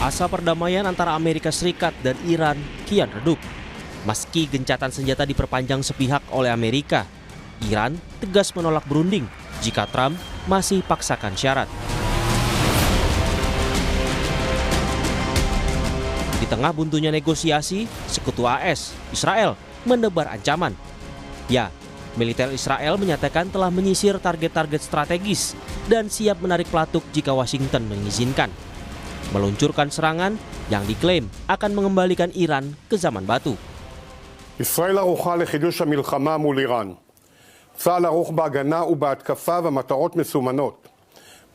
Asa perdamaian antara Amerika Serikat dan Iran kian redup. Meski gencatan senjata diperpanjang sepihak oleh Amerika, Iran tegas menolak berunding jika Trump masih paksakan syarat. Di tengah buntunya negosiasi, sekutu AS, Israel, menebar ancaman. Ya, militer Israel menyatakan telah menyisir target-target strategis dan siap menarik pelatuk jika Washington mengizinkan. Meluncurkan serangan yang diklaim akan mengembalikan Iran ke zaman batu. ישראל ערוכה לחידוש המלחמה מול איראן. צה"ל ערוך בהגנה ובהתקפה ומטרות מסומנות.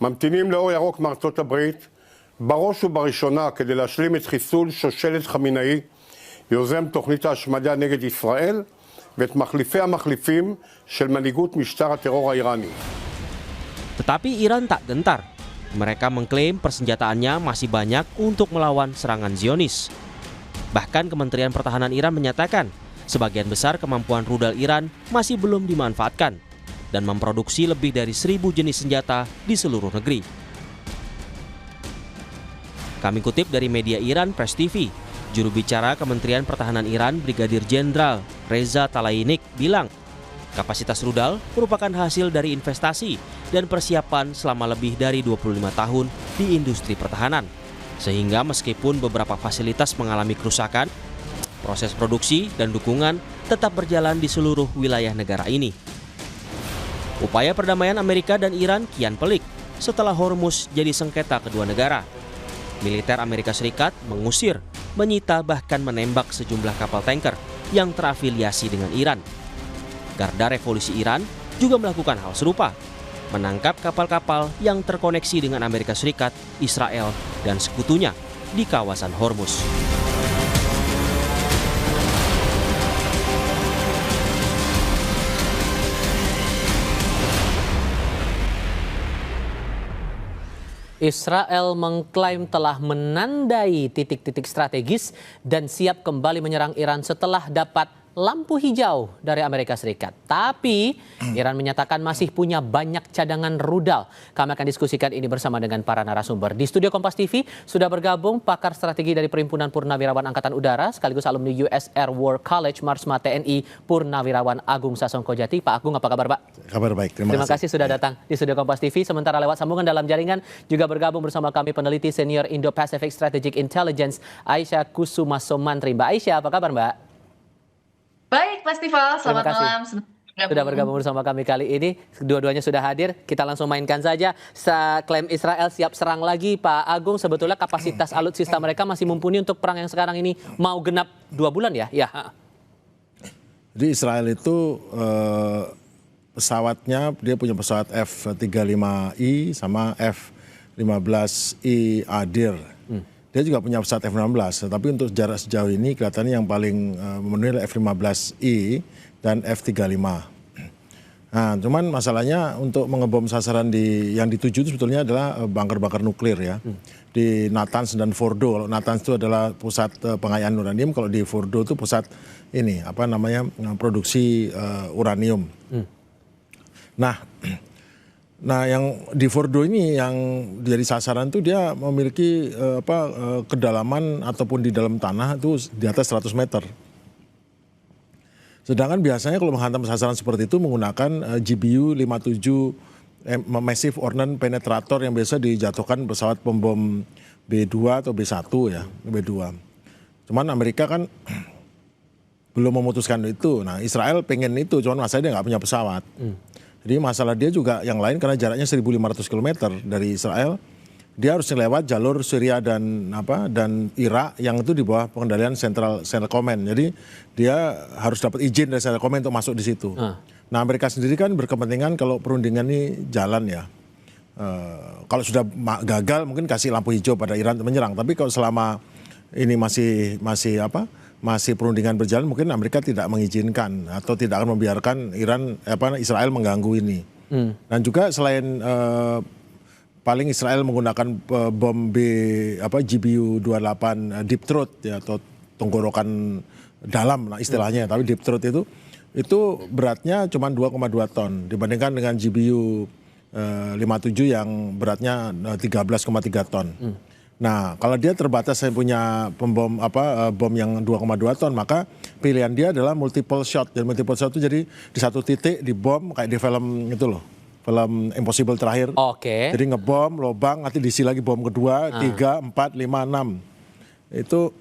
ממתינים לאור ירוק מארצות הברית, בראש ובראשונה כדי להשלים את חיסול שושלת חמינאי, יוזם תוכנית ההשמדה נגד ישראל, ואת מחליפי המחליפים של מנהיגות משטר הטרור האיראני. Tetapi Iran tak gentar. Mereka mengklaim persenjataannya masih banyak untuk melawan serangan Zionis. Bahkan Kementerian Pertahanan Iran menyatakan sebagian besar kemampuan rudal Iran masih belum dimanfaatkan dan memproduksi lebih dari 1.000 jenis senjata di seluruh negeri. Kami kutip dari media Iran Press TV, juru bicara Kementerian Pertahanan Iran Brigadir Jenderal Reza Talaynik bilang, kapasitas rudal merupakan hasil dari investasi dan persiapan selama lebih dari 25 tahun di industri pertahanan. Sehingga meskipun beberapa fasilitas mengalami kerusakan, proses produksi dan dukungan tetap berjalan di seluruh wilayah negara ini. Upaya perdamaian Amerika dan Iran kian pelik setelah Hormuz jadi sengketa kedua negara. Militer Amerika Serikat mengusir, menyita bahkan menembak sejumlah kapal tanker yang terafiliasi dengan Iran. Garda Revolusi Iran juga melakukan hal serupa, menangkap kapal-kapal yang terkoneksi dengan Amerika Serikat, Israel, dan sekutunya di kawasan Hormuz. Israel mengklaim telah menandai titik-titik strategis dan siap kembali menyerang Iran setelah dapat lampu hijau dari Amerika Serikat. Tapi Iran menyatakan masih punya banyak cadangan rudal. Kami akan diskusikan ini bersama dengan para narasumber. Di studio Kompas TV sudah bergabung pakar strategi dari Perhimpunan Purnawirawan Angkatan Udara sekaligus alumni US Air War College Marsma TNI Purnawirawan Agung Sasongkojati. Pak Agung, apa kabar Pak? Kabar baik, terima kasih sudah datang di studio Kompas TV. Sementara lewat sambungan dalam jaringan juga bergabung bersama kami peneliti senior Indo-Pacific Strategic Intelligence Aisyah Kusuma Somantri. Mbak Aisyah, apa kabar Mbak? Baik, Festival. Selamat malam. Sudah bergabung bersama kami kali ini. Dua-duanya sudah hadir. Kita langsung mainkan saja. Klaim Israel siap serang lagi. Pak Agung, sebetulnya kapasitas alutsista mereka masih mumpuni untuk perang yang sekarang ini mau genap 2 bulan ya? Ya. Jadi Israel itu pesawatnya, dia punya pesawat F-35I sama F-15I Adir. Dia juga punya pesawat F-16, tapi untuk jarak sejauh ini kelihatannya yang paling memenuhi adalah F-15I dan F-35. Nah, cuman masalahnya untuk mengebom sasaran yang dituju itu sebetulnya adalah bunker-bunker nuklir ya. Di Natanz dan Fordo. Kalau Natanz itu adalah pusat pengayaan uranium, kalau di Fordo itu pusat ini produksi uranium. Nah, yang di Fordo ini yang jadi sasaran itu dia memiliki kedalaman ataupun di dalam tanah itu di atas 100 meter. Sedangkan biasanya kalau menghantam sasaran seperti itu menggunakan GBU 57 Massive Ordnance Penetrator yang biasa dijatuhkan pesawat pembom B2 atau B1 ya, B2. Cuman Amerika kan belum memutuskan itu. Nah, Israel pengen itu, cuman masalahnya dia nggak punya pesawat. Jadi masalah dia juga yang lain karena jaraknya 1.500 km dari Israel, dia harus lewat jalur Syria dan Irak yang itu di bawah pengendalian Central Command. Jadi dia harus dapat izin dari Central Command untuk masuk di situ. Nah, Amerika sendiri kan berkepentingan kalau perundingan ini jalan ya. Kalau sudah gagal mungkin kasih lampu hijau pada Iran untuk menyerang. Tapi kalau selama ini masih perundingan berjalan, mungkin Amerika tidak mengizinkan atau tidak akan membiarkan Israel mengganggu ini. Dan juga selain paling Israel menggunakan bom GBU 28 deep throat ya, atau tenggorokan dalam istilahnya, tapi deep throat itu beratnya cuma 2,2 ton dibandingkan dengan GBU 57 yang beratnya 13,3 ton. Nah, kalau dia terbatas saya punya bom yang 2,2 ton, maka pilihan dia adalah multiple shot. Dan multiple shot itu jadi di satu titik di bom kayak di film itu loh. Film Impossible terakhir. Oke. Jadi ngebom, lobang, nanti diisi lagi bom kedua, 3, 4, 5, 6. Itu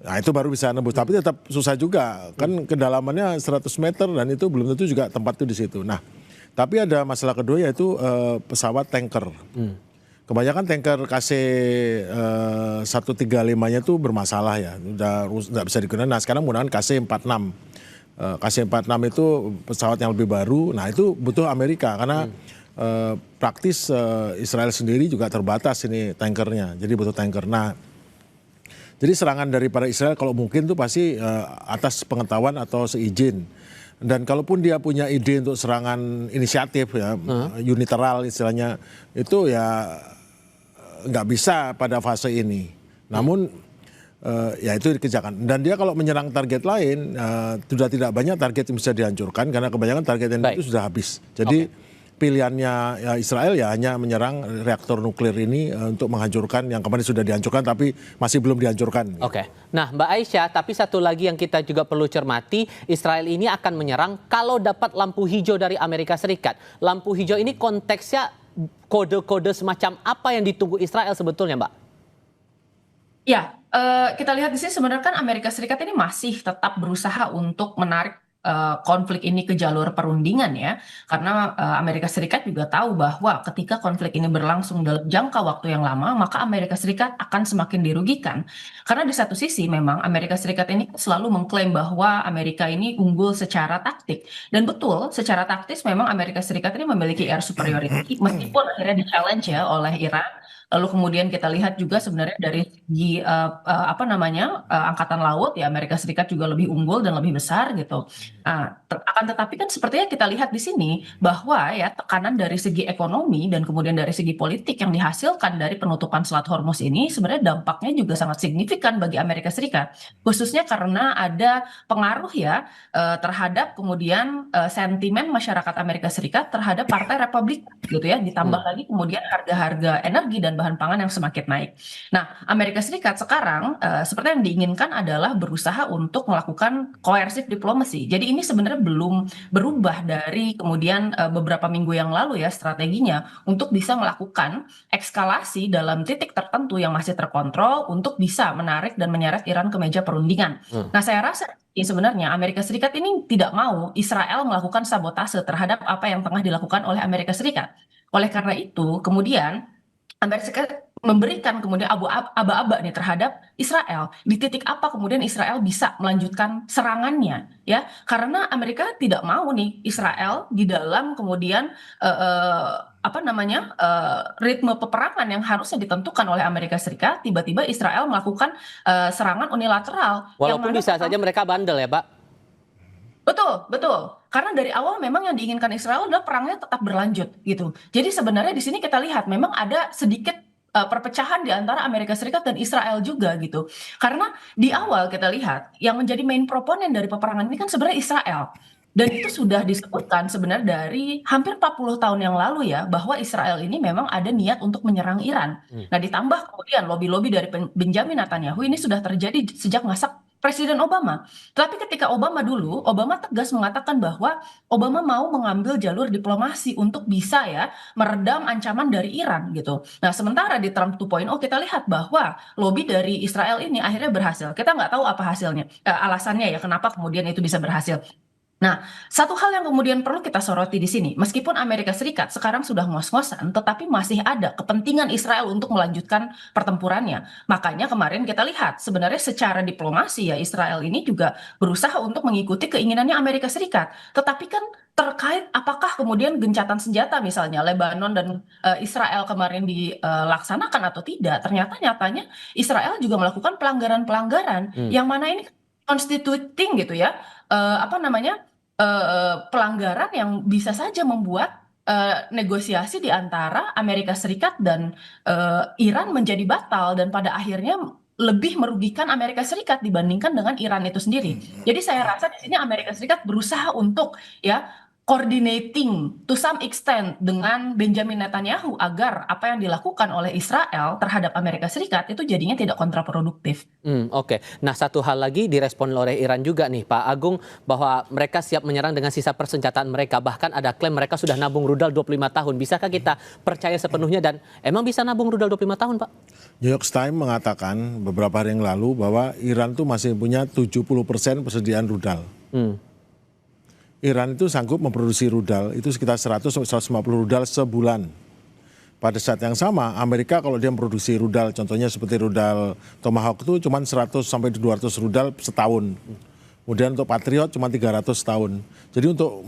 nah itu baru bisa nembus, tapi tetap susah juga. Kan kedalamannya 100 meter dan itu belum tentu juga tempat itu di situ. Nah, tapi ada masalah kedua yaitu pesawat tanker. Kebanyakan tanker KC 135-nya itu bermasalah ya, udah nggak bisa digunakan. Nah sekarang menggunakan KC 46. KC 46 itu pesawat yang lebih baru. Nah itu butuh Amerika karena praktis Israel sendiri juga terbatas ini tankernya. Jadi butuh tanker. Nah, jadi serangan daripada Israel kalau mungkin tuh pasti atas pengetahuan atau seizin. Dan kalaupun dia punya ide untuk serangan inisiatif ya, unilateral istilahnya, itu ya nggak bisa pada fase ini. Namun ya itu dikerjakan. Dan dia kalau menyerang target lain, sudah tidak banyak target yang bisa dihancurkan karena kebanyakan target yang itu sudah habis. Jadi pilihannya ya Israel ya hanya menyerang reaktor nuklir ini untuk menghancurkan yang kemarin sudah dihancurkan tapi masih belum dihancurkan. Oke. Nah Mbak Aisyah, tapi satu lagi yang kita juga perlu cermati, Israel ini akan menyerang kalau dapat lampu hijau dari Amerika Serikat. Lampu hijau ini konteksnya kode-kode semacam apa yang ditunggu Israel sebetulnya, Mbak? Ya, kita lihat di sini sebenarnya kan Amerika Serikat ini masih tetap berusaha untuk menarik konflik ini ke jalur perundingan ya, karena Amerika Serikat juga tahu bahwa ketika konflik ini berlangsung dalam jangka waktu yang lama, maka Amerika Serikat akan semakin dirugikan. Karena di satu sisi memang Amerika Serikat ini selalu mengklaim bahwa Amerika ini unggul secara taktik. Dan betul, secara taktis memang Amerika Serikat ini memiliki air superiority, meskipun akhirnya di-challenge ya oleh Iran. Lalu kemudian kita lihat juga sebenarnya dari segi angkatan laut ya Amerika Serikat juga lebih unggul dan lebih besar gitu. Nah, akan tetapi kan sepertinya kita lihat di sini bahwa ya tekanan dari segi ekonomi dan kemudian dari segi politik yang dihasilkan dari penutupan Selat Hormuz ini sebenarnya dampaknya juga sangat signifikan bagi Amerika Serikat, khususnya karena ada pengaruh ya terhadap kemudian sentimen masyarakat Amerika Serikat terhadap Partai Republik gitu ya, ditambah lagi kemudian harga-harga energi dan bahan pangan yang semakin naik. Nah, Amerika Serikat sekarang seperti yang diinginkan adalah berusaha untuk melakukan coercive diplomacy. Jadi ini sebenarnya belum berubah dari kemudian beberapa minggu yang lalu ya strateginya untuk bisa melakukan eskalasi dalam titik tertentu yang masih terkontrol untuk bisa menarik dan menyeret Iran ke meja perundingan. Nah, saya rasa sebenarnya Amerika Serikat ini tidak mau Israel melakukan sabotase terhadap apa yang tengah dilakukan oleh Amerika Serikat. Oleh karena itu, kemudian Amerika Serikat memberikan kemudian aba-aba nih terhadap Israel. Di titik apa kemudian Israel bisa melanjutkan serangannya ya? Karena Amerika tidak mau nih Israel di dalam kemudian ritme peperangan yang harusnya ditentukan oleh Amerika Serikat, tiba-tiba Israel melakukan serangan unilateral. Walaupun bisa saja mereka bandel ya, Pak. Betul, betul. Karena dari awal memang yang diinginkan Israel adalah perangnya tetap berlanjut gitu. Jadi sebenarnya di sini kita lihat memang ada sedikit perpecahan di antara Amerika Serikat dan Israel juga gitu. Karena di awal kita lihat yang menjadi main proponen dari peperangan ini kan sebenarnya Israel. Dan itu sudah disebutkan sebenarnya dari hampir 40 tahun yang lalu ya, bahwa Israel ini memang ada niat untuk menyerang Iran. Nah ditambah kemudian lobby-lobby dari Benjamin Netanyahu ini sudah terjadi sejak masa Presiden Obama. Tapi ketika Obama tegas mengatakan bahwa Obama mau mengambil jalur diplomasi untuk bisa ya meredam ancaman dari Iran gitu. Nah sementara di Trump 2.0 kita lihat bahwa lobby dari Israel ini akhirnya berhasil. Kita nggak tahu apa hasilnya, alasannya ya kenapa kemudian itu bisa berhasil. Nah, satu hal yang kemudian perlu kita soroti di sini, meskipun Amerika Serikat sekarang sudah ngos-ngosan, tetapi masih ada kepentingan Israel untuk melanjutkan pertempurannya. Makanya kemarin kita lihat sebenarnya secara diplomasi ya Israel ini juga berusaha untuk mengikuti keinginannya Amerika Serikat. Tetapi kan terkait apakah kemudian gencatan senjata misalnya Lebanon dan Israel kemarin dilaksanakan atau tidak, ternyata nyatanya Israel juga melakukan pelanggaran-pelanggaran yang mana ini constituting gitu ya, pelanggaran yang bisa saja membuat negosiasi di antara Amerika Serikat dan Iran menjadi batal dan pada akhirnya lebih merugikan Amerika Serikat dibandingkan dengan Iran itu sendiri. Jadi saya rasa di sini Amerika Serikat berusaha untuk ya coordinating to some extent dengan Benjamin Netanyahu agar apa yang dilakukan oleh Israel terhadap Amerika Serikat itu jadinya tidak kontraproduktif. Oke. Nah, satu hal lagi direspon oleh Iran juga nih, Pak Agung, bahwa mereka siap menyerang dengan sisa persenjataan mereka. Bahkan ada klaim mereka sudah nabung rudal 25 tahun. Bisakah kita percaya sepenuhnya dan emang bisa nabung rudal 25 tahun, Pak? New York Times mengatakan beberapa hari yang lalu bahwa Iran tuh masih punya 70% persediaan rudal. Iran itu sanggup memproduksi rudal itu sekitar 100-150 rudal sebulan. Pada saat yang sama, Amerika kalau dia memproduksi rudal, contohnya seperti rudal Tomahawk itu cuma 100-200 rudal setahun. Kemudian untuk Patriot cuma 300 setahun. Jadi untuk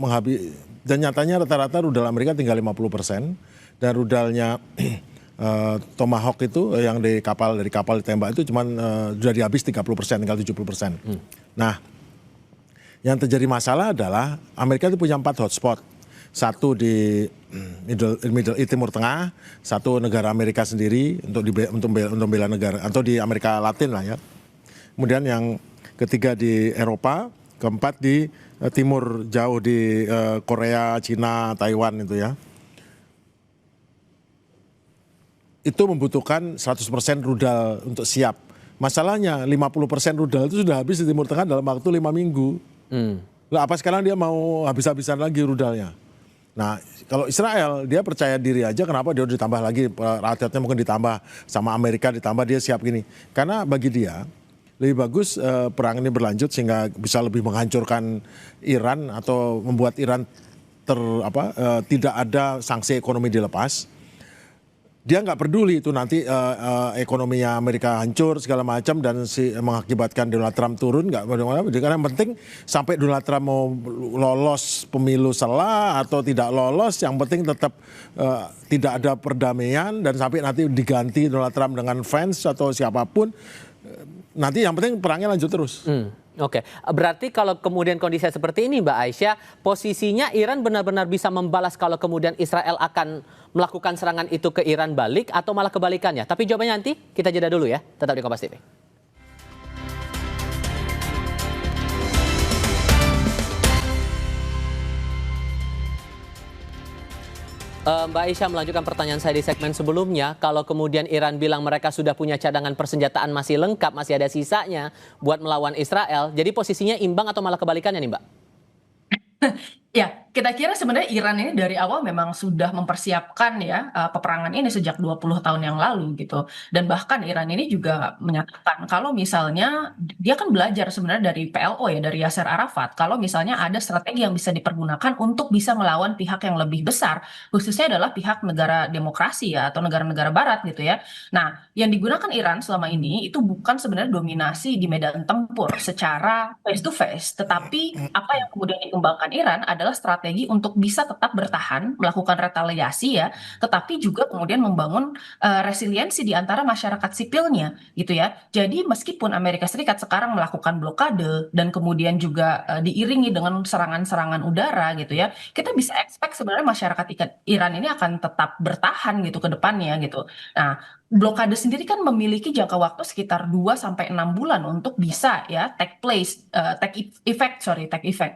dan nyatanya rata-rata rudal Amerika tinggal 50%, dan rudalnya Tomahawk itu yang dari kapal ditembak itu cuma sudah dihabis 30%, tinggal 70%. Nah, yang terjadi masalah adalah Amerika itu punya 4 hotspot. Satu di Middle East, Timur Tengah, satu negara Amerika sendiri untuk bela negara, atau di Amerika Latin lah ya. Kemudian yang ketiga di Eropa, keempat di timur jauh di Korea, Cina, Taiwan itu ya. Itu membutuhkan 100% rudal untuk siap. Masalahnya 50% rudal itu sudah habis di Timur Tengah dalam waktu 5 minggu. Lah apa sekarang dia mau habis-habisan lagi rudalnya? Nah, kalau Israel dia percaya diri aja, kenapa dia ditambah lagi rakyatnya, mungkin ditambah sama Amerika, ditambah dia siap gini. Karena bagi dia lebih bagus perang ini berlanjut sehingga bisa lebih menghancurkan Iran atau membuat Iran tidak ada sanksi ekonomi dilepas. Dia nggak peduli itu nanti ekonominya Amerika hancur segala macam dan mengakibatkan Donald Trump turun, nggak peduli. Karena yang penting sampai Donald Trump mau lolos pemilu atau tidak lolos, yang penting tetap tidak ada perdamaian, dan sampai nanti diganti Donald Trump dengan fans atau siapapun, nanti yang penting perangnya lanjut terus. Oke, berarti kalau kemudian kondisi seperti ini, Mbak Aisyah, posisinya Iran benar-benar bisa membalas kalau kemudian Israel akan melakukan serangan itu ke Iran balik, atau malah kebalikannya? Tapi jawabannya nanti, kita jeda dulu ya, tetap di Kompas TV. Mbak Aisyah, melanjutkan pertanyaan saya di segmen sebelumnya, kalau kemudian Iran bilang mereka sudah punya cadangan persenjataan masih lengkap, masih ada sisanya buat melawan Israel, jadi posisinya imbang atau malah kebalikannya nih, Mbak? Ya, kita kira sebenarnya Iran ini dari awal memang sudah mempersiapkan ya peperangan ini sejak 20 tahun yang lalu gitu. Dan bahkan Iran ini juga menyatakan kalau misalnya dia kan belajar sebenarnya dari PLO ya, dari Yasser Arafat, kalau misalnya ada strategi yang bisa dipergunakan untuk bisa melawan pihak yang lebih besar, khususnya adalah pihak negara demokrasi ya atau negara-negara barat gitu ya. Nah, yang digunakan Iran selama ini itu bukan sebenarnya dominasi di medan tempur secara face to face, tetapi apa yang kemudian dikembangkan Iran adalah strategi untuk bisa tetap bertahan, melakukan retaliasi ya, tetapi juga kemudian membangun resiliensi di antara masyarakat sipilnya gitu ya. Jadi meskipun Amerika Serikat sekarang melakukan blokade dan kemudian juga diiringi dengan serangan-serangan udara gitu ya, kita bisa expect sebenarnya masyarakat Iran ini akan tetap bertahan gitu ke depannya gitu. Nah, blokade sendiri kan memiliki jangka waktu sekitar 2-6 bulan untuk bisa ya take effect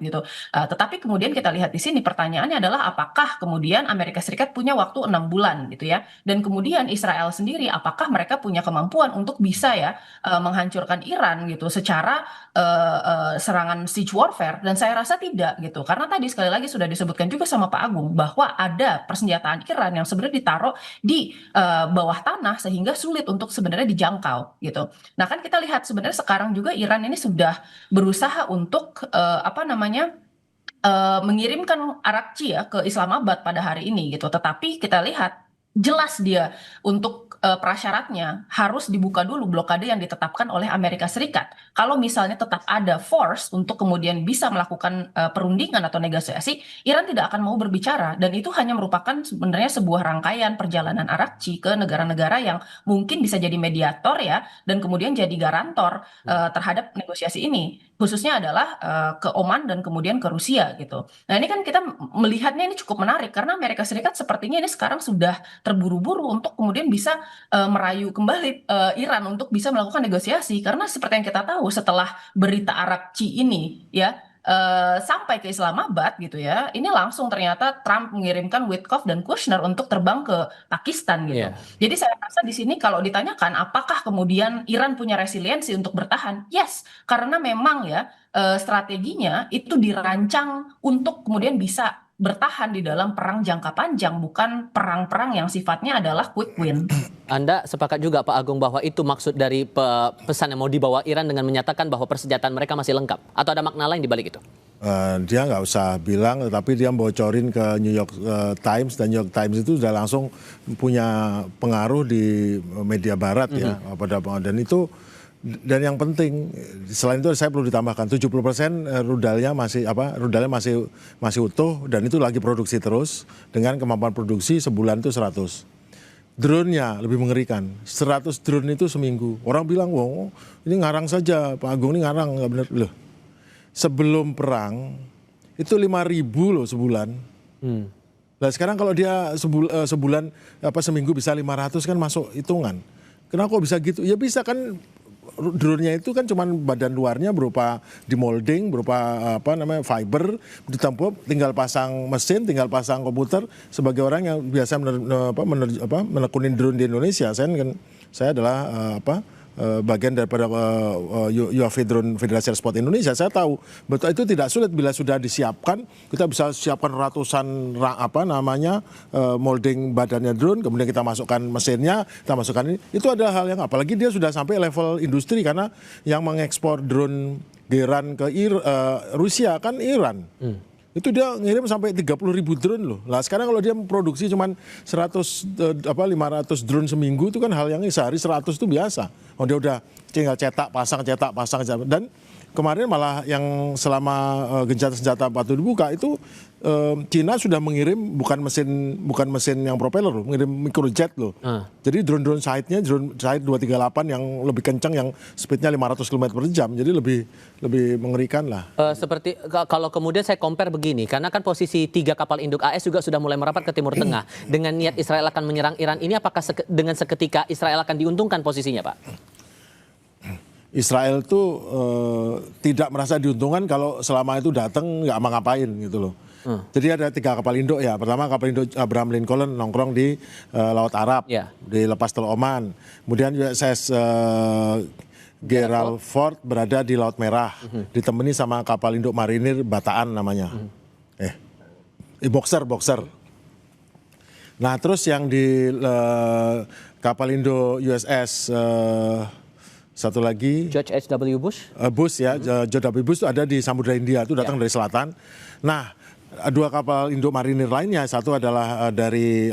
gitu. Tetapi kemudian kita lihat di sini pertanyaannya adalah apakah kemudian Amerika Serikat punya waktu 6 bulan gitu ya. Dan kemudian Israel sendiri apakah mereka punya kemampuan untuk bisa ya menghancurkan Iran gitu secara serangan siege warfare, dan saya rasa tidak gitu. Karena tadi sekali lagi sudah disebutkan juga sama Pak Agung bahwa ada persenjataan Iran yang sebenarnya ditaruh di bawah tanah sehingga sulit untuk sebenarnya dijangkau gitu. Nah, kan kita lihat sebenarnya sekarang juga Iran ini sudah berusaha untuk mengirimkan Arakci ya ke Islamabad pada hari ini gitu. Tetapi kita lihat jelas dia untuk prasyaratnya harus dibuka dulu blokade yang ditetapkan oleh Amerika Serikat. Kalau misalnya tetap ada force untuk kemudian bisa melakukan perundingan atau negosiasi, Iran tidak akan mau berbicara, dan itu hanya merupakan sebenarnya sebuah rangkaian perjalanan Arakci ke negara-negara yang mungkin bisa jadi mediator ya, dan kemudian jadi garantor terhadap negosiasi ini. Khususnya adalah ke Oman dan kemudian ke Rusia gitu. Nah, ini kan kita melihatnya ini cukup menarik karena Amerika Serikat sepertinya ini sekarang sudah terburu-buru untuk kemudian bisa merayu kembali Iran untuk bisa melakukan negosiasi, karena seperti yang kita tahu setelah berita Arakci ini ya sampai ke Islamabad gitu ya, ini langsung ternyata Trump mengirimkan Witkoff dan Kushner untuk terbang ke Pakistan gitu. Iya. Jadi saya rasa di sini kalau ditanyakan apakah kemudian Iran punya resiliensi untuk bertahan, yes, karena memang ya strateginya itu dirancang untuk kemudian bisa bertahan di dalam perang jangka panjang, bukan perang-perang yang sifatnya adalah quick win. Anda sepakat juga Pak Agung bahwa itu maksud dari pesan yang mau dibawa Iran dengan menyatakan bahwa persenjataan mereka masih lengkap? Atau ada makna lain di balik itu? Dia nggak usah bilang, tapi dia bocorin ke New York Times, dan New York Times itu sudah langsung punya pengaruh di media barat ya, dan itu. Dan yang penting, selain itu saya perlu ditambahkan 70% rudalnya masih utuh, dan itu lagi produksi terus dengan kemampuan produksi sebulan itu 100. Drone-nya lebih mengerikan, 100 drone itu seminggu. Orang bilang, "Wah, ini ngarang saja, Pak Agung ini ngarang." Nggak benar. Loh, sebelum perang itu 5.000 loh sebulan. Nah sekarang kalau dia sebulan seminggu bisa 500 kan masuk hitungan. Kenapa kok bisa gitu? Ya bisa kan. Drone-nya itu kan cuman badan luarnya berupa dimolding, berupa fiber, ditempel, tinggal pasang mesin, tinggal pasang komputer. Sebagai orang yang biasa menekunin drone di Indonesia, saya adalah bagian daripada UAV Drone Federasi Aerosport Indonesia. Saya tahu betul itu tidak sulit bila sudah disiapkan. Kita bisa siapkan ratusan molding badannya drone, kemudian kita masukkan mesinnya, kita masukkan ini. Itu adalah hal yang apalagi dia sudah sampai level industri, karena yang mengekspor drone Geran ke Rusia kan Iran. Itu dia ngirim sampai 30.000 drone loh. Lah sekarang kalau dia produksi cuman 500 drone seminggu, itu kan hal yang sehari 100 itu biasa. Oh dia udah tinggal cetak, pasang. Dan kemarin malah yang selama gencatan senjata itu dibuka itu Cina sudah mengirim bukan mesin yang propeller loh, mengirim microjet loh. Jadi drone side-nya drone side 238 yang lebih kencang, yang speednya 500 km per jam. Jadi lebih mengerikan lah. Seperti kalau kemudian saya compare begini, karena kan posisi 3 kapal induk AS juga sudah mulai merapat ke Timur Tengah. Dengan niat Israel akan menyerang Iran ini, apakah dengan seketika Israel akan diuntungkan posisinya, Pak? Israel tuh tidak merasa diuntungkan kalau selama itu datang nggak ngapain gitu loh. Jadi ada 3 kapal induk ya. Pertama kapal induk Abraham Lincoln nongkrong di Laut Arab, di lepas Teluk Oman. Kemudian USS Gerald Ford berada di Laut Merah, ditemani sama kapal induk marinir Bataan namanya. Boxer. Nah terus yang di kapal induk USS satu lagi George H.W. Bush? Bush ya, George W. Bush itu ada di Samudra India, itu datang dari selatan. Nah 2 kapal induk marinir lainnya, satu adalah dari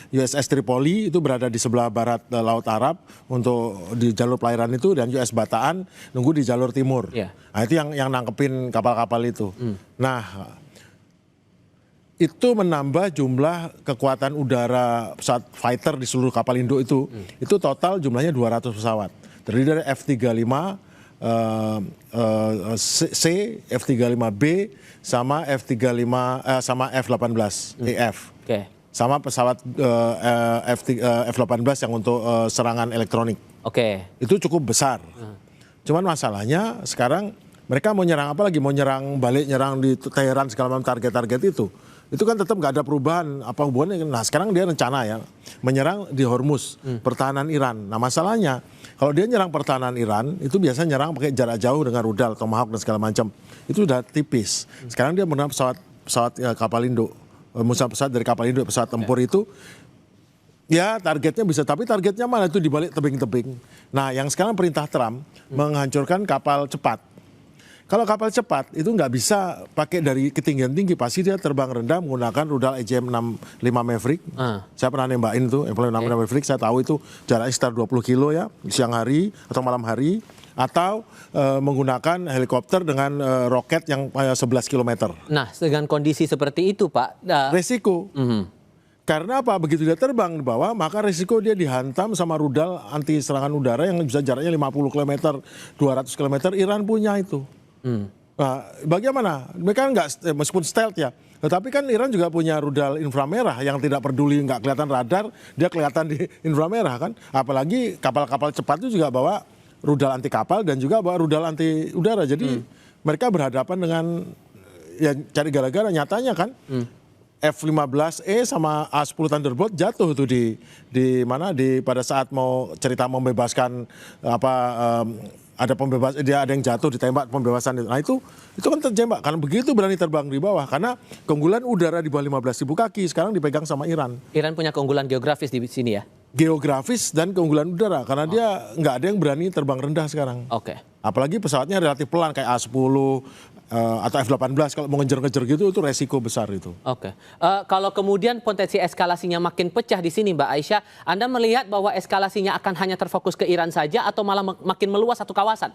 USS Tripoli, itu berada di sebelah barat Laut Arab untuk di jalur pelayaran itu, dan US Bataan nunggu di jalur timur. Nah itu yang nangkepin kapal-kapal itu. Nah itu menambah jumlah kekuatan udara pesawat fighter di seluruh kapal induk itu. Itu total jumlahnya 200 pesawat. Terdiri dari F-35 C, F-35B, sama F-35 sama F-18 EF. Sama pesawat F-18 yang untuk serangan elektronik. Itu cukup besar. Cuman masalahnya sekarang mereka mau nyerang apa lagi? Mau nyerang balik, nyerang di Teheran segala macam target-target itu. Itu kan tetap nggak ada perubahan apa hubungannya. Nah sekarang dia rencana ya menyerang di Hormuz, pertahanan Iran. Nah masalahnya kalau dia nyerang pertahanan Iran itu biasanya nyerang pakai jarak jauh dengan rudal, Tomahawk dan segala macam. Itu udah tipis. Sekarang dia menyerang pesawat kapal induk, pesawat dari kapal induk, pesawat tempur itu. Ya targetnya bisa, tapi targetnya mana itu di balik tebing-tebing. Nah yang sekarang perintah Trump menghancurkan kapal cepat. Kalau kapal cepat itu nggak bisa pakai dari ketinggian tinggi, pasti dia terbang rendah menggunakan rudal EJM-65 Maverick. Saya pernah nembakin itu, EJM-65 Maverick, saya tahu itu jaraknya sekitar 20 kilo ya, siang hari atau malam hari. Atau menggunakan helikopter dengan roket yang 11 km. Nah dengan kondisi seperti itu Pak. Resiko. Karena apa? Begitu dia terbang di bawah, maka risiko dia dihantam sama rudal anti serangan udara yang bisa jaraknya 50 km, 200 km, Iran punya itu. Nah, bagaimana? Mereka nggak, meskipun stealth ya, tetapi kan Iran juga punya rudal inframerah yang tidak peduli, nggak kelihatan radar, dia kelihatan di inframerah kan. Apalagi kapal-kapal cepat itu juga bawa rudal anti kapal dan juga bawa rudal anti udara. Jadi mereka berhadapan dengan ya cari gara-gara nyatanya kan. F-15E sama A-10 Thunderbolt jatuh tuh di mana pada saat mau cerita membebaskan ada ada yang jatuh ditembak pembebasan itu. Nah itu kan terjebak karena begitu berani terbang di bawah karena keunggulan udara di bawah 15.000 kaki sekarang dipegang sama Iran. Iran punya keunggulan geografis di sini ya. Geografis dan keunggulan udara karena dia nggak ada yang berani terbang rendah sekarang. Oke. Apalagi pesawatnya relatif pelan kayak A-10 atau F-18 kalau mau ngejar-ngejar gitu itu resiko besar itu. Oke. Kalau kemudian potensi eskalasinya makin pecah di sini Mbak Aisyah, Anda melihat bahwa eskalasinya akan hanya terfokus ke Iran saja atau malah makin meluas satu kawasan?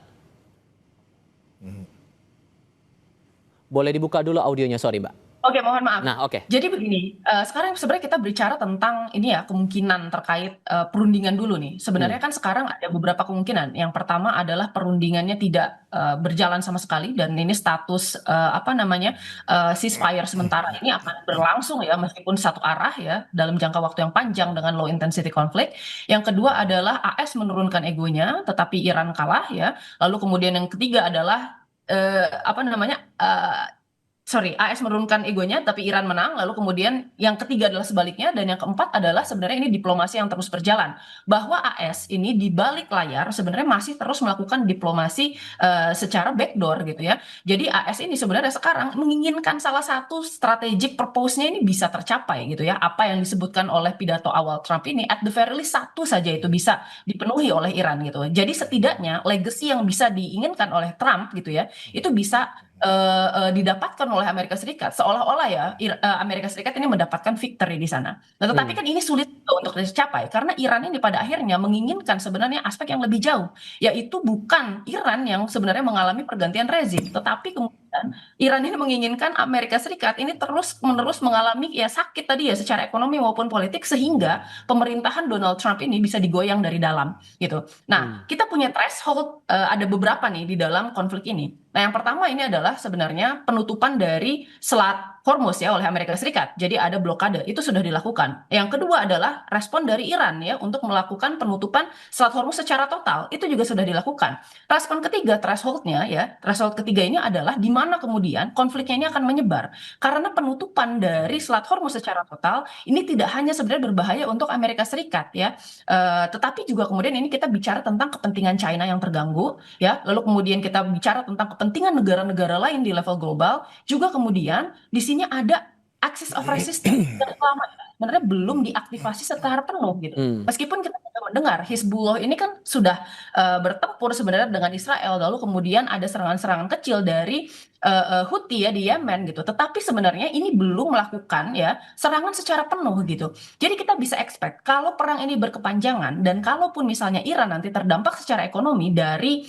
Boleh dibuka dulu audionya, sorry Mbak. Oke, mohon maaf. Nah, oke. Jadi begini, sekarang sebenarnya kita bicara tentang ini ya, kemungkinan terkait perundingan dulu nih. Sebenarnya kan sekarang ada beberapa kemungkinan. Yang pertama adalah perundingannya tidak berjalan sama sekali dan ini status ceasefire sementara ini akan berlangsung ya meskipun satu arah ya dalam jangka waktu yang panjang dengan low intensity conflict. Yang kedua adalah AS menurunkan egonya, tetapi Iran kalah ya. Lalu kemudian yang ketiga adalah AS menurunkan egonya tapi Iran menang, lalu kemudian yang ketiga adalah sebaliknya, dan yang keempat adalah sebenarnya ini diplomasi yang terus berjalan, bahwa AS ini di balik layar sebenarnya masih terus melakukan diplomasi secara backdoor gitu ya. Jadi AS ini sebenarnya sekarang menginginkan salah satu strategic purpose-nya ini bisa tercapai gitu ya, apa yang disebutkan oleh pidato awal Trump ini at the very least satu saja itu bisa dipenuhi oleh Iran gitu. Jadi setidaknya legacy yang bisa diinginkan oleh Trump gitu ya, itu bisa didapatkan oleh Amerika Serikat, seolah-olah ya Amerika Serikat ini mendapatkan victory di sana. Nah, tetapi kan ini sulit untuk dicapai karena Iran ini pada akhirnya menginginkan sebenarnya aspek yang lebih jauh, yaitu bukan Iran yang sebenarnya mengalami pergantian rezim, tetapi kemudian Iran ini menginginkan Amerika Serikat ini terus-menerus mengalami ya sakit tadi ya secara ekonomi maupun politik sehingga pemerintahan Donald Trump ini bisa digoyang dari dalam gitu. Nah, kita punya threshold ada beberapa nih di dalam konflik ini. Nah, yang pertama ini adalah sebenarnya penutupan dari Selat Hormuz ya oleh Amerika Serikat. Jadi ada blokade, itu sudah dilakukan. Yang kedua adalah respon dari Iran ya untuk melakukan penutupan Selat Hormuz secara total, itu juga sudah dilakukan. Respon ketiga, threshold ketiga ini adalah di mana kemudian konfliknya ini akan menyebar. Karena penutupan dari Selat Hormuz secara total ini tidak hanya sebenarnya berbahaya untuk Amerika Serikat ya, tetapi juga kemudian ini kita bicara tentang kepentingan China yang terganggu ya, lalu kemudian kita bicara tentang kepentingan negara-negara lain di level global, juga kemudian di sini ada axis of resistance yang selama sebenarnya belum diaktifasi secara penuh gitu. Meskipun kita mendengar Hizbullah ini kan sudah bertempur sebenarnya dengan Israel, lalu kemudian ada serangan-serangan kecil dari Houthi ya di Yemen gitu. Tetapi sebenarnya ini belum melakukan ya serangan secara penuh gitu. Jadi kita bisa expect kalau perang ini berkepanjangan dan kalaupun misalnya Iran nanti terdampak secara ekonomi dari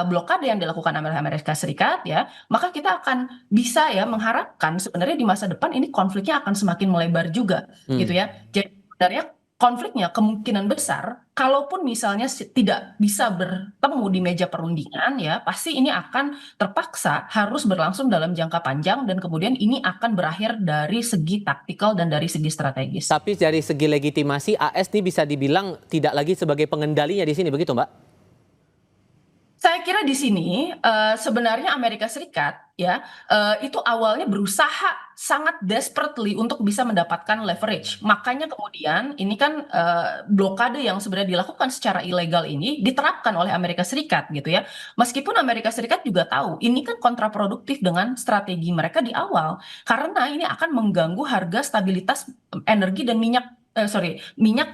blokade yang dilakukan oleh Amerika Serikat ya, maka kita akan bisa ya mengharapkan sebenarnya di masa depan ini konfliknya akan semakin melebar juga gitu ya. Jadi sebenarnya konfliknya kemungkinan besar kalaupun misalnya tidak bisa bertemu di meja perundingan ya, pasti ini akan terpaksa harus berlangsung dalam jangka panjang dan kemudian ini akan berakhir dari segi taktikal dan dari segi strategis. Tapi dari segi legitimasi AS ini bisa dibilang tidak lagi sebagai pengendalinya di sini, begitu Mbak? Saya kira di sini sebenarnya Amerika Serikat ya itu awalnya berusaha sangat desperately untuk bisa mendapatkan leverage. Makanya kemudian ini kan blokade yang sebenarnya dilakukan secara ilegal ini diterapkan oleh Amerika Serikat gitu ya. Meskipun Amerika Serikat juga tahu ini kan kontraproduktif dengan strategi mereka di awal karena ini akan mengganggu harga stabilitas energi dan minyak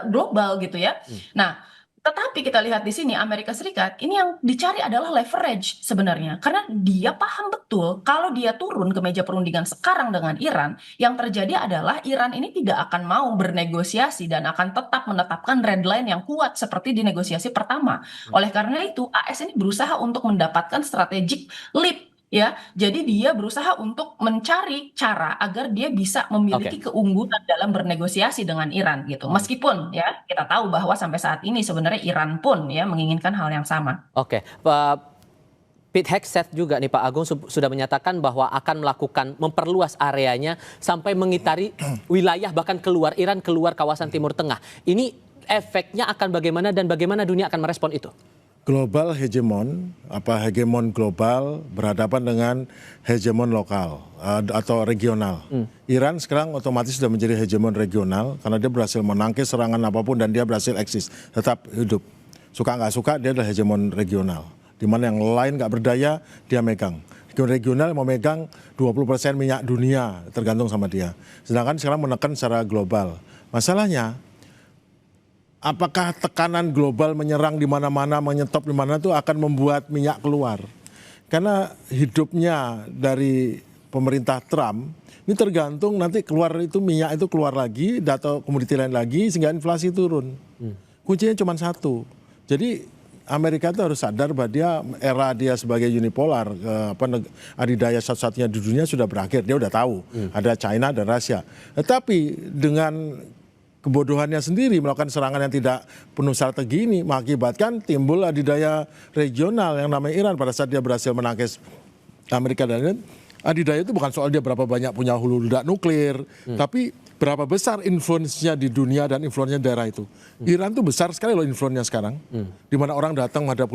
global gitu ya. Nah, tetapi kita lihat di sini Amerika Serikat ini yang dicari adalah leverage sebenarnya karena dia paham betul kalau dia turun ke meja perundingan sekarang dengan Iran, yang terjadi adalah Iran ini tidak akan mau bernegosiasi dan akan tetap menetapkan red line yang kuat seperti di negosiasi pertama. Oleh karena itu AS ini berusaha untuk mendapatkan strategic lead ya, jadi dia berusaha untuk mencari cara agar dia bisa memiliki keunggulan dalam bernegosiasi dengan Iran gitu. Meskipun ya kita tahu bahwa sampai saat ini sebenarnya Iran pun ya menginginkan hal yang sama. Oke, Pete Hegseth juga nih Pak Agung sudah menyatakan bahwa akan memperluas areanya sampai mengitari wilayah bahkan keluar Iran, keluar kawasan Timur Tengah. Ini efeknya akan bagaimana dan bagaimana dunia akan merespon itu? global hegemon, hegemon global berhadapan dengan hegemon lokal atau regional. Iran sekarang otomatis sudah menjadi hegemon regional karena dia berhasil menangkis serangan apapun dan dia berhasil eksis, tetap hidup. Suka nggak suka dia adalah hegemon regional. Di mana yang lain nggak berdaya dia megang. Hegemon regional mau megang 20% minyak dunia tergantung sama dia. Sedangkan sekarang menekan secara global. Masalahnya apakah tekanan global menyerang di mana-mana, menyetop di mana itu akan membuat minyak keluar? Karena hidupnya dari pemerintah Trump ini tergantung nanti keluar itu minyak itu keluar lagi, atau komoditi lain lagi sehingga inflasi turun. Kuncinya cuma satu. Jadi Amerika itu harus sadar bahwa dia sebagai unipolar, adidaya satu-satunya di dunia sudah berakhir. Dia udah tahu ada China dan Rusia. Tetapi dengan kebodohannya sendiri melakukan serangan yang tidak penuh strategi ini mengakibatkan timbul adidaya regional yang namanya Iran pada saat dia berhasil menangkis Amerika dan lain-lain. Adidaya itu bukan soal dia berapa banyak punya hulu ledak nuklir, tapi berapa besar influence-nya di dunia dan influence-nya daerah itu. Iran tuh besar sekali loh influence-nya sekarang. Di mana orang datang menghadap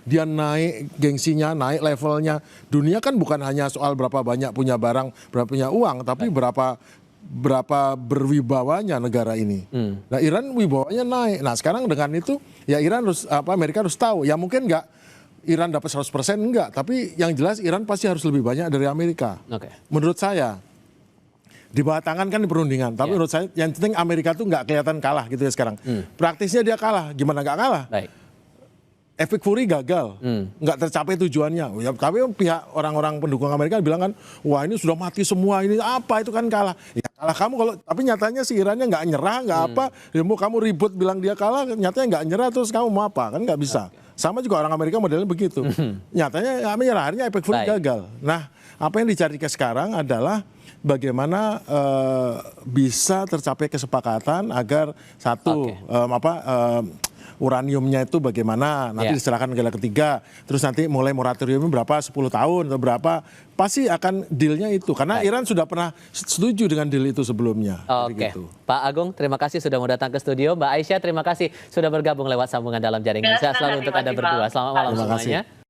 dia naik gengsinya, naik levelnya. Dunia kan bukan hanya soal berapa banyak punya barang, berapa punya uang, tapi berapa berwibawanya negara ini. Nah, Iran wibawanya naik. Nah, sekarang dengan itu ya Amerika harus tahu. Ya mungkin enggak Iran dapat 100% enggak, tapi yang jelas Iran pasti harus lebih banyak dari Amerika. Menurut saya di bawah tangan kan di perundingan, tapi menurut saya yang penting Amerika tuh nggak kelihatan kalah gitu ya sekarang. Praktisnya dia kalah, gimana nggak kalah? Epic Fury gagal, nggak tercapai tujuannya. Ya, tapi pihak orang-orang pendukung Amerika bilang kan, wah ini sudah mati semua, ini apa itu kan kalah. Ya kalah kamu kalau, tapi nyatanya si Irannya nggak nyerah, nggak apa. Ya mau kamu ribut bilang dia kalah, nyatanya nggak nyerah terus kamu mau apa? Kan nggak bisa. Sama juga orang Amerika modelnya begitu. Nyatanya menyerah, akhirnya Epic Fury gagal. Nah, apa yang dicari ke sekarang adalah bagaimana bisa tercapai kesepakatan agar uraniumnya itu bagaimana nanti diserahkan negara ketiga, terus nanti mulai moratoriumnya berapa 10 tahun atau berapa, pasti akan dealnya itu karena Iran sudah pernah setuju dengan deal itu sebelumnya. Gitu. Pak Agung, terima kasih sudah mau datang ke studio. Mbak Aisyah, terima kasih sudah bergabung lewat sambungan dalam jaringan. Sehat selalu untuk Anda berdua. Selamat malam semuanya.